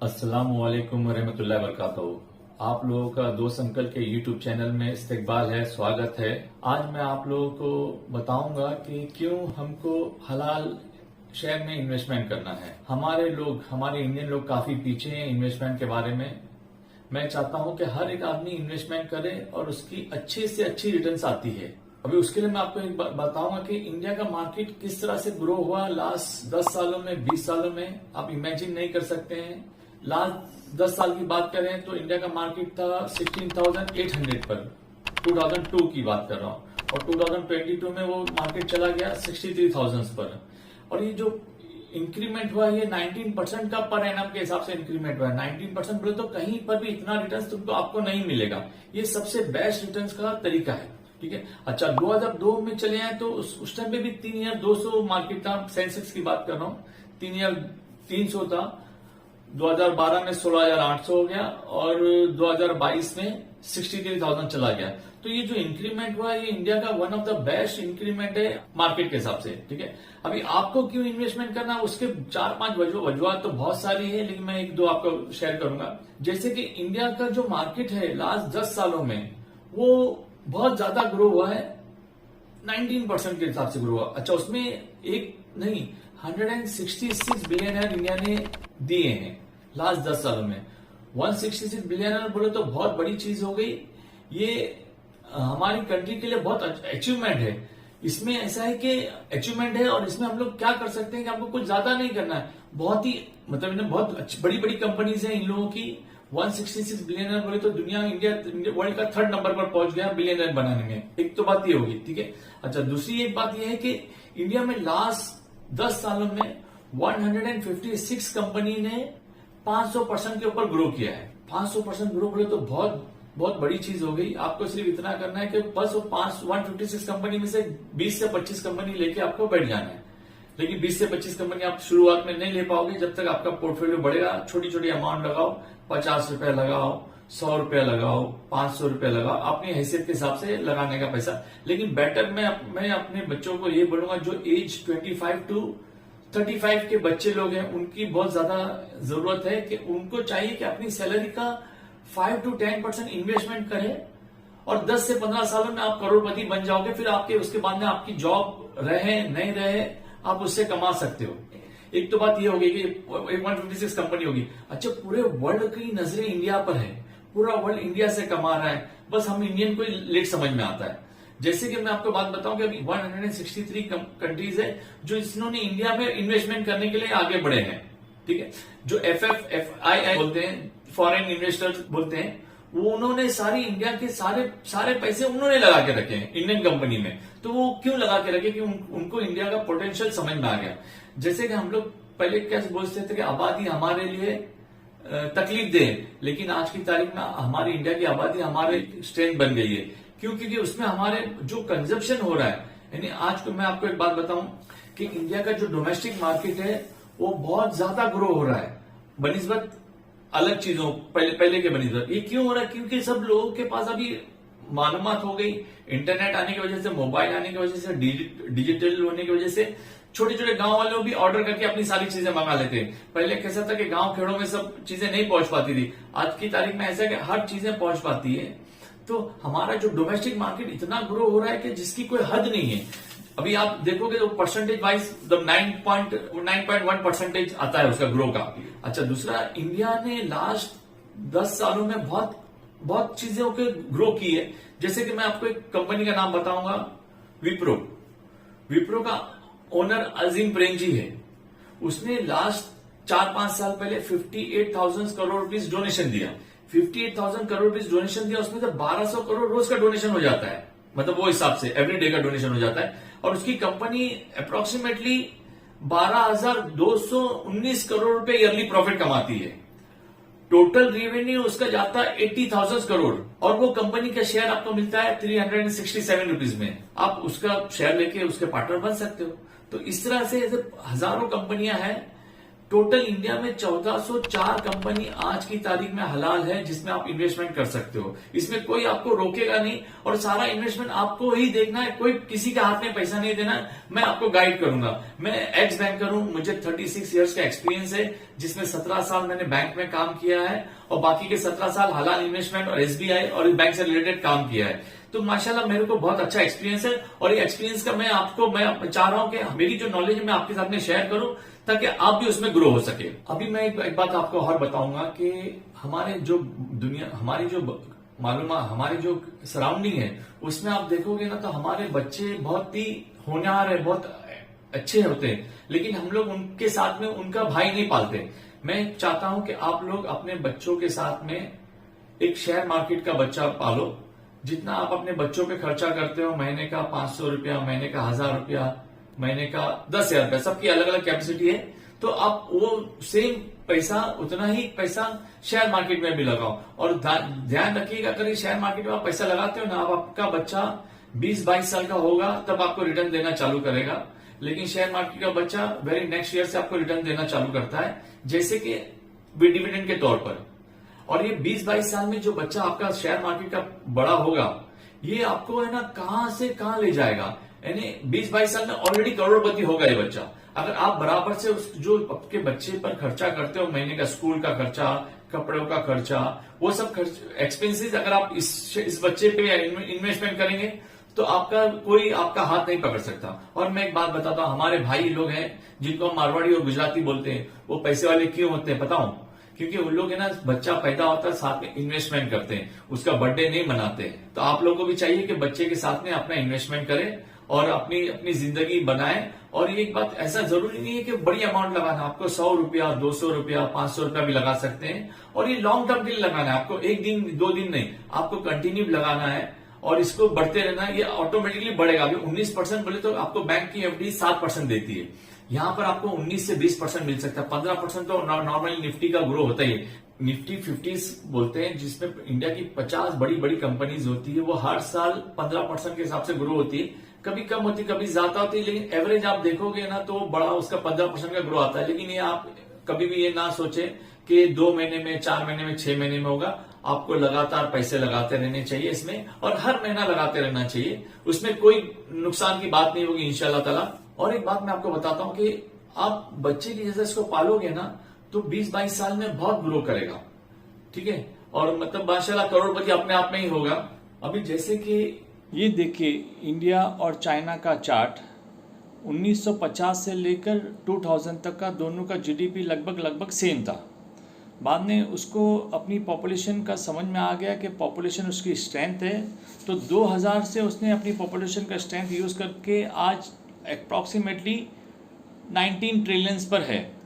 अस्सलामुअलैकुम वरहमतुल्लाहि वबरकातुहू। आप लोगों का दोस्त अंकल के यूट्यूब चैनल में इस्तकबाल है, स्वागत है। आज मैं आप लोगों को बताऊंगा कि क्यों हमको हलाल शेयर में इन्वेस्टमेंट करना है। हमारे इंडियन लोग काफी पीछे हैं इन्वेस्टमेंट के बारे में। मैं चाहता हूं कि हर एक आदमी इन्वेस्टमेंट करे और उसकी अच्छी से अच्छी रिटर्न्स आती है। अभी उसके लिए मैं आपको एक बताऊंगा कि इंडिया का मार्केट किस तरह से ग्रो हुआ लास्ट 10 सालों में, 20 सालों में। आप इमेजिन नहीं कर सकते हैं। लास्ट 10 साल की बात करें तो इंडिया का मार्केट था 16,800 पर, 2002 की बात कर रहा हूं, और 2022 में वो मार्केट चला गया 63,000 पर। और ये जो इंक्रीमेंट हुआ ये 19% का पर एनम के हिसाब से इंक्रीमेंट हुआ है। 19% बोले तो कहीं पर भी इतना रिटर्न तुमको आपको नहीं मिलेगा। ये सबसे बेस्ट रिटर्न का तरीका है, ठीक है। अच्छा, 2002 में चले आए तो उस टाइम पे भी 3,200 मार्केट था। सेंसेक्स की बात कर रहा हूँ, 3,300 था। 2012 में 16,800 हो गया और 2022 में 63,000 चला गया। तो ये जो इंक्रीमेंट हुआ ये इंडिया का one of the best increment है मार्केट के हिसाब से, ठीक है। अभी आपको क्यों इन्वेस्टमेंट करना है उसके 4-5 वजूहत तो बहुत सारी है, लेकिन मैं 1-2 आपको शेयर करूंगा। जैसे कि इंडिया का जो मार्केट है लास्ट 10 सालों में वो बहुत ज्यादा ग्रो हुआ है, 19% के हिसाब से ग्रो हुआ। अच्छा, उसमें एक नहीं 166 बिलियनर इंडिया ने दिए हैं लास्ट 10 सालों में। 166 बिलियनर बोले तो बहुत बड़ी चीज हो गई। ये हमारी कंट्री के लिए बहुत अचीवमेंट है। इसमें ऐसा है कि अचीवमेंट है और इसमें हम लोग क्या कर सकते हैं कि हमको कुछ ज्यादा नहीं करना है। बहुत ही मतलब इन्हें बहुत बड़ी बड़ी कंपनीज हैं इन लोगों की। 166 बिलियनर बोले तो इंडिया वर्ल्ड का 3rd नंबर पर पहुंच गया बिलियनर बनाने में। एक तो बात ये होगी, ठीक है। अच्छा, दूसरी एक बात ये है कि इंडिया में लास्ट 10 सालों में 156 कंपनी ने 500% के ऊपर ग्रो किया है। 500% ग्रो बोले तो बहुत बहुत बड़ी चीज हो गई। आपको सिर्फ इतना करना है कि बस वो 156 कंपनी में से 20 से 25 कंपनी लेके आपको बैठ जाना है। लेकिन 20 से 25 कंपनी आप शुरुआत में नहीं ले पाओगे जब तक आपका पोर्टफोलियो बढ़ेगा। छोटी छोटी अमाउंट लगाओ, 50 रुपए लगाओ, 100 रुपया लगाओ, 500 रुपया लगाओ, अपनी हैसियत के हिसाब से लगाने का पैसा। लेकिन बेटर मैं अपने बच्चों को ये बोलूंगा जो एज 25 to 35 के बच्चे लोग हैं उनकी बहुत ज्यादा जरूरत है कि उनको चाहिए कि अपनी सैलरी का 5 to 10% इन्वेस्टमेंट करें और 10 से 15 सालों में आप करोड़पति बन जाओगे। फिर आपके उसके बाद में आपकी जॉब रहे नहीं रहे आप उससे कमा सकते हो। एक तो बात ये होगी कि 156 कंपनी होगी। अच्छा, पूरे वर्ल्ड की नजरें इंडिया पर है, पूरा वर्ल्ड इंडिया से कमा रहा है, बस हम इंडियन को लेट समझ में आता है। जैसे कि मैं आपको बात बताऊं कि अभी 163 कंट्रीज है जो इन्होंने इंडिया में इन्वेस्टमेंट करने के लिए आगे बढ़े हैं, ठीक है। जो FFI बोलते हैं, फॉरेन इन्वेस्टर्स बोलते हैं, वो उन्होंने सारी इंडिया के सारे पैसे उन्होंने लगा के रखे हैं इंडियन कंपनी में। तो वो क्यों लगा के रखे कि उनको इंडिया का पोटेंशियल समझ में आ गया। जैसे कि हम लोग पहले क्या बोलते थे कि आबादी हमारे लिए तकलीफ दे, लेकिन आज की तारीख में हमारी इंडिया की आबादी हमारे स्ट्रेंथ बन गई है। क्यों? क्योंकि उसमें हमारे जो कंजप्शन हो रहा है, यानी आज को मैं आपको एक बात बताऊं कि इंडिया का जो डोमेस्टिक मार्केट है वो बहुत ज्यादा ग्रो हो रहा है बनिस्बत अलग चीजों पहले के बनिस्बत। ये क्यों हो रहा है? क्योंकि सब लोगों के पास अभी मालूमात हो गई, इंटरनेट आने की वजह से, मोबाइल आने की वजह से, डिजिटल होने की वजह से छोटे छोटे गांव वाले भी ऑर्डर करके अपनी सारी चीजें मंगा लेते हैं। पहले कैसा था कि गांव खेड़ों में सब चीजें नहीं पहुंच पाती थी। आज की तारीख में ऐसा है कि हर चीजें पहुंच पाती है। तो हमारा जो डोमेस्टिक मार्केट इतना ग्रो हो रहा है कि जिसकी कोई हद नहीं है। अभी आप देखोगे तो परसेंटेज वाइज 9.1% आता है उसका ग्रो का। अच्छा, दूसरा इंडिया ने लास्ट 10 सालों में बहुत चीजों के ग्रो की है। जैसे कि मैं आपको एक कंपनी का नाम बताऊंगा, विप्रो का ओनर अजीम प्रेमजी है। उसने लास्ट 4-5 साल पहले 58,000 करोड़ रुपीज डोनेशन दिया। 58,000 करोड़ रुपीज डोनेशन दिया, उसमें तो 1200 करोड़ रोज का डोनेशन हो जाता है, मतलब वो हिसाब से एवरी डे का डोनेशन हो जाता है। और उसकी कंपनी अप्रोक्सीमेटली 12,219 करोड़ रुपए ईयरली प्रॉफिट कमाती है। टोटल रेवेन्यू उसका जाता है 80,000 करोड़ और वो कंपनी का शेयर आपको मिलता है 367 रुपीज में। आप उसका शेयर लेके उसके पार्टनर बन सकते हो। तो इस तरह से हजारों कंपनियां हैं टोटल इंडिया में 1404 कंपनी आज की तारीख में हलाल है जिसमें आप इन्वेस्टमेंट कर सकते हो। इसमें कोई आपको रोकेगा नहीं और सारा इन्वेस्टमेंट आपको ही देखना है, कोई किसी के हाथ में पैसा नहीं देना है। मैं आपको गाइड करूंगा। मैं एक्स बैंकर हूं, मुझे 36 इयर्स का एक्सपीरियंस है, जिसमें 17 साल मैंने बैंक में काम किया है और बाकी के 17 साल हलाल इन्वेस्टमेंट और एसबीआई और बैंक से रिलेटेड काम किया है। तो माशाल्लाह मेरे को बहुत अच्छा एक्सपीरियंस है और ये एक्सपीरियंस का मैं चाह रहा हूं कि मेरी जो नॉलेज है मैं आपके साथ में शेयर करूं ताकि आप भी उसमें ग्रो हो सके। अभी मैं एक बात आपको और बताऊंगा कि हमारी जो हमारी जो सराउंडिंग है उसमें आप देखोगे ना तो हमारे बच्चे बहुत ही होनहार है, बहुत अच्छे होते हैं, लेकिन हम लोग उनके साथ में उनका भाई नहीं पालते। मैं चाहता हूं कि आप लोग अपने बच्चों के साथ में एक शेयर मार्केट का बच्चा पालो। जितना आप अपने बच्चों पे खर्चा करते हो, महीने का 500 रुपया, महीने का 1000 रुपया, महीने का 10,000 रुपया, सबकी अलग अलग कैपेसिटी है, तो आप वो सेम पैसा उतना ही पैसा शेयर मार्केट में भी लगाओ। और ध्यान रखिएगा, अगर शेयर मार्केट में आप पैसा लगाते हो ना, आपका बच्चा 20-22 साल का होगा तब आपको रिटर्न देना चालू करेगा, लेकिन शेयर मार्केट का बच्चा वेरी नेक्स्ट ईयर से आपको रिटर्न देना चालू करता है, जैसे कि डिविडेंड के तौर पर। और ये 20-22 साल में जो बच्चा आपका शेयर मार्केट का बड़ा होगा, ये आपको है ना कहां से कहां ले जाएगा। यानी 20-22 साल में ऑलरेडी करोड़पति होगा ये बच्चा। अगर आप बराबर से जो आपके बच्चे पर खर्चा करते हो, महीने का स्कूल का खर्चा, कपड़ों का खर्चा, वो सब एक्सपेंसेस अगर आप इस बच्चे पे इन्वेस्टमेंट करेंगे तो कोई आपका हाथ नहीं पकड़ सकता। और मैं एक बात बताता हूं, हमारे भाई लोग हैं जिनको हम मारवाड़ी और गुजराती बोलते हैं, वो पैसे वाले क्यों होते हैं बताऊं? क्योंकि उन लोग है ना, बच्चा पैदा होता है साथ में इन्वेस्टमेंट करते हैं, उसका बर्थडे नहीं मनाते। तो आप लोगों को भी चाहिए कि बच्चे के साथ में अपना इन्वेस्टमेंट करें और अपनी जिंदगी बनाएं। और ये एक बात, ऐसा जरूरी नहीं है कि बड़ी अमाउंट लगाना, आपको 100 रुपया, 200 रुपया, 500 रुपया भी लगा सकते हैं। और ये लॉन्ग टर्म के लिए लगाना है, आपको एक दिन 2 दिन नहीं, आपको कंटिन्यू लगाना है और इसको बढ़ते रहना है। ये ऑटोमेटिकली बढ़ेगा। अभी 19% बोले तो आपको बैंक की एफडी 7% देती है, यहां पर आपको 19 से 20% मिल सकता है। 15% तो नॉर्मली निफ्टी का ग्रो होता ही है। निफ्टी 50 बोलते हैं, जिसमें इंडिया की 50 बड़ी बड़ी कंपनीज होती है, वो हर साल 15% के हिसाब से ग्रो होती है। कभी कम होती, कभी ज्यादा होती है, लेकिन एवरेज आप देखोगे ना तो बड़ा उसका 15% का ग्रो आता है। लेकिन ये आप कभी भी ये ना सोचे कि 2 महीने में, 4 महीने में, 6 महीने में होगा। आपको लगातार पैसे लगाते रहने चाहिए इसमें, और हर महीना लगाते रहना चाहिए। उसमें कोई नुकसान की बात नहीं होगी इंशाल्लाह ताला। और एक बात मैं आपको बताता हूं कि आप बच्चे की जैसे इसको पालोगे ना तो 20-22 साल में बहुत ग्रो करेगा, ठीक है। और मतलब माशाल्लाह करोड़पति अपने आप में ही होगा। अभी जैसे कि ये देखिए, इंडिया और चाइना का चार्ट 1950 से लेकर 2000 तक का दोनों का जीडीपी लगभग सेम था। बाद में उसको अपनी पॉपुलेशन का समझ में आ गया कि पॉपुलेशन उसकी स्ट्रेंथ है, तो 2000 से उसने अपनी पॉपुलेशन का स्ट्रेंथ यूज़ करके आज अप्रॉक्सीमेटली 19 ट्रिलियंस पर है।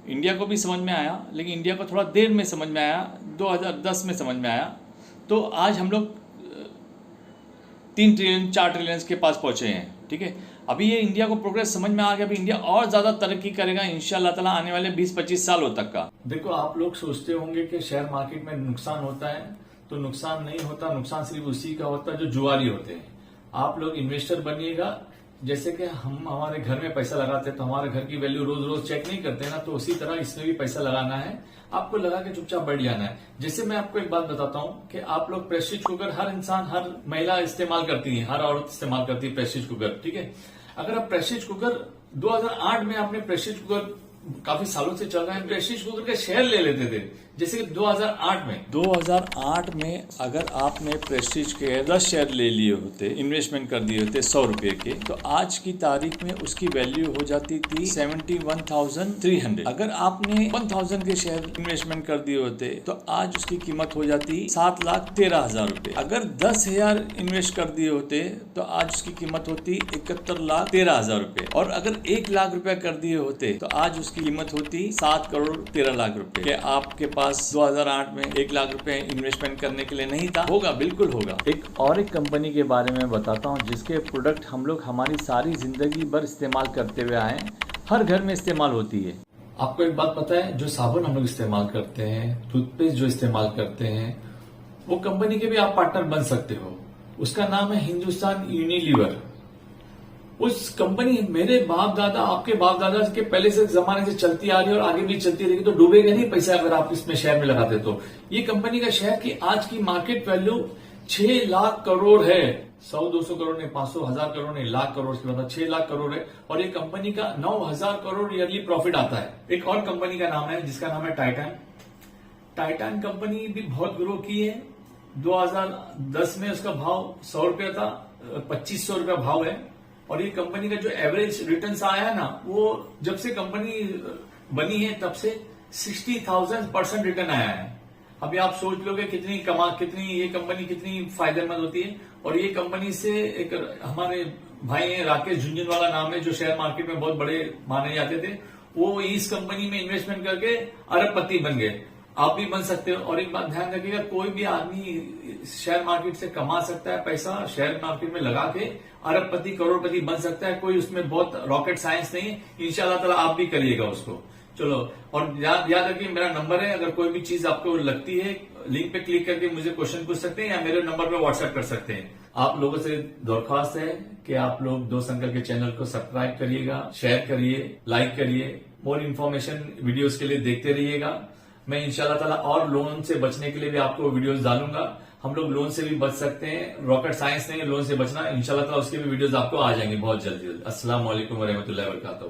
इंडिया को भी समझ में आया, लेकिन इंडिया को थोड़ा देर में समझ में आया, 2010 में समझ में आया। तो आज हम लोग 3 ट्रिलियन 4 ट्रिलियन के पास पहुँचे हैं, ठीक है। अभी ये इंडिया को प्रोग्रेस समझ में आ गया। अभी इंडिया और ज़्यादा तरक्की करेगा इंशाल्लाह ताला आने वाले 20-25 सालों तक का। देखो, आप लोग सोचते होंगे कि शेयर मार्केट में नुकसान होता है, तो नुकसान नहीं होता। नुकसान सिर्फ उसी का होता है जो जुआरी होते हैं। आप लोग इन्वेस्टर बनिएगा। जैसे कि हम हमारे घर में पैसा लगाते हैं तो हमारे घर की वैल्यू रोज रोज चेक नहीं करते ना, तो उसी तरह इसमें भी पैसा लगाना है। आपको लगा के चुपचाप बैठ जाना है। जैसे मैं आपको एक बात बताता हूँ कि आप लोग प्रेस्टीज कुकर, हर इंसान, हर महिला इस्तेमाल करती है, हर औरत इस्तेमाल करती है प्रेस्टीज कुकर, ठीक है। अगर आप प्रेस्टीज कुकर 2008 में आपने प्रेस्टीज कुकर, काफी सालों से चल रहा है, प्रेस्टीज कुकर के शेयर ले लेते थे, जैसे कि 2008 में अगर आपने प्रेस्टीज के 10 शेयर ले लिए होते, इन्वेस्टमेंट कर दिए होते 100 रुपए के, तो आज की तारीख में उसकी वैल्यू हो जाती थी 71,300। अगर आपने 1000 के शेयर इन्वेस्टमेंट कर दिए होते तो आज उसकी कीमत हो जाती 7,13,000 रुपए। अगर 10,000 इन्वेस्ट कर दिए होते तो आज उसकी कीमत होती 71,13,000 रुपए। और अगर 1 लाख रुपया कर दिए होते तो आज उसकी कीमत होती 7,13,00,000 रुपए। क्या आपके पास 2008 में 1 लाख रुपए इन्वेस्टमेंट करने के लिए नहीं था? होगा, बिल्कुल होगा। एक कंपनी के बारे में बताता हूँ जिसके प्रोडक्ट हम लोग हमारी सारी जिंदगी भर इस्तेमाल करते हुए आए, हर घर में इस्तेमाल होती है। आपको एक बात पता है, जो साबुन हम लोग इस्तेमाल करते हैं, टूथपेस्ट जो इस्तेमाल करते हैं, वो कंपनी के भी आप पार्टनर बन सकते हो। उसका नाम है हिंदुस्तान यूनिलीवर। उस कंपनी मेरे बाप दादा, आपके बाप दादा के पहले से जमाने से चलती आ रही है और आगे भी चलती रहेगी, तो डूबेगा नहीं पैसा अगर आप इसमें शेयर में लगाते तो। ये कंपनी का शेयर की आज की मार्केट वैल्यू 6 लाख करोड़ है। 100-200 करोड़ नहीं, 500-1000 करोड़ नहीं, लाख करोड़ से मतलब 6 लाख करोड़ है। और ये कंपनी का 9000 करोड़ ईयरली प्रॉफिट आता है। एक और कंपनी का नाम है जिसका नाम है टाइटन। टाइटन कंपनी भी बहुत ग्रो की है। 2010 में उसका भाव 100 रुपया था, 2500 रुपया भाव है। और ये कंपनी का जो एवरेज रिटर्न आया है ना, वो जब से कंपनी बनी है तब से 60,000% रिटर्न आया है। अभी आप सोच लोगे कितनी ये कंपनी कितनी फायदेमंद होती है। और ये कंपनी से एक हमारे भाई हैं, राकेश झुंझुनवाला नाम है, जो शेयर मार्केट में बहुत बड़े माने जाते थे, वो इस कंपनी में इन्वेस्टमेंट करके अरबपति बन गए। आप भी बन सकते हो। और एक बात ध्यान रखिएगा, कोई भी आदमी शेयर मार्केट से कमा सकता है पैसा, शेयर मार्केट में लगा के अरबपति करोड़पति बन सकता है। कोई उसमें बहुत रॉकेट साइंस नहीं है। इंशाल्लाह ताला आप भी करिएगा उसको। चलो, और याद रखिए मेरा नंबर है, अगर कोई भी चीज आपको लगती है लिंक पे क्लिक करके मुझे क्वेश्चन पूछ सकते हैं या मेरे नंबर पे व्हाट्सएप कर सकते हैं। आप लोगों से दरख्वास्त है कि आप लोग दोस्त अंकल के चैनल को सब्सक्राइब करिएगा, शेयर करिए, लाइक करिए। मोर इन्फॉर्मेशन वीडियोस के लिए देखते रहिएगा। मैं इंशाल्लाह ताला और लोन से बचने के लिए भी आपको वीडियोस डालूंगा। हम लोग लोन से भी बच सकते हैं, रॉकेट साइंस नहीं है लोन से बचना। इंशाल्लाह ताला उसके भी वीडियोस आपको आ जाएंगे बहुत जल्दी। अस्सलाम वालेकुम व रहमतुल्लाहि व बरकातहू।